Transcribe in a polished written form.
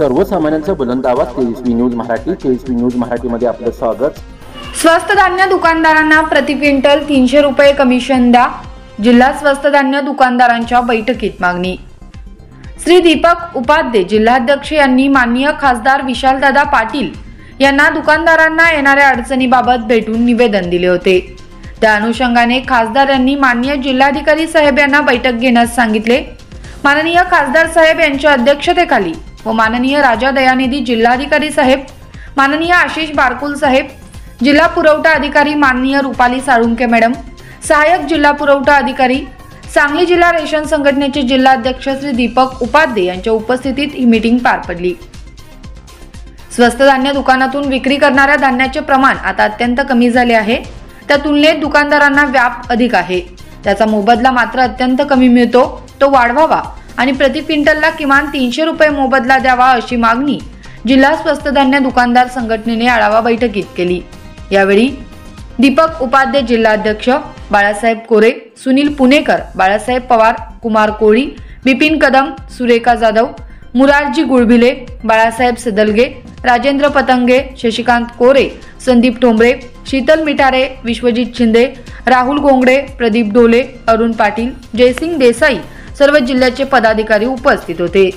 सर्वसामान्यांचा बुलंद आवाज 23 न्यूज मराठी. 23 न्यूज मराठीमध्ये आपलं स्वागत. स्वस्त धान्य दुकानदारांना प्रति क्विंटल 300 रुपये कमिशन द्या. जिल्हा स्वस्त धान्य दुकानदारांच्या बैठकीत मागणी. श्री दीपक उपाध्ये जिल्हाध्यक्ष यांनी माननीय खासदार विशालदादा पाटील यांना दुकानदारांना येणाऱ्या अडचणीबाबत भेटून निवेदन दिले होते. त्या अनुषंगाने खासदार यांनी माननीय जिल्हाधिकारी साहेब यांना बैठक घेण्यास सांगितले. माननीय खासदार साहेब यांच्या अध्यक्षतेखाली व माननीय राजा दयानिधी जिल्हाधिकारी साहेब, माननीय आशिष बारकुल साहेब, जिल्हा पुरवठा अधिकारी माननीय रुपाली साळुंके मॅडम, सहाय्यक जिल्हा पुरवठा अधिकारी, सांगली जिल्हा रेशन संघटनेचे जिल्हाध्यक्ष श्री दीपक उपाध्ये यांच्या उपस्थितीत ही मीटिंग पार पडली. स्वस्त धान्य दुकानातून विक्री करणाऱ्या धान्याचे प्रमाण आता अत्यंत कमी झाले आहे. त्या तुलनेत दुकानदारांना व्याप अधिक आहे. त्याचा मोबदला मात्र अत्यंत कमी मिळतो. तो वाढवावा आणि प्रति क्विंटलला किमान 300 रुपये मोबदला द्यावा अशी मागणी जिल्हा स्वस्त धान्य दुकानदार संघटनेने आढावा बैठकीत केली. यावेळी दीपक उपाध्ये जिल्हाध्यक्ष, बाळासाहेब कोरे, सुनील पुणेकर, बाळासाहेब पवार, कुमार कोळी, बिपिन कदम, सुरेखा जाधव, मुरारजी गुळभिले, बाळासाहेब सदलगे, राजेंद्र पतंगे, शशिकांत कोरे, संदीप ठोंबरे, शीतल मिठारे, विश्वजित शिंदे, राहुल गोंगडे, प्रदीप ढोले, अरुण पाटील, जयसिंग देसाई सर्व जिल्ह्याचे पदाधिकारी उपस्थित होते.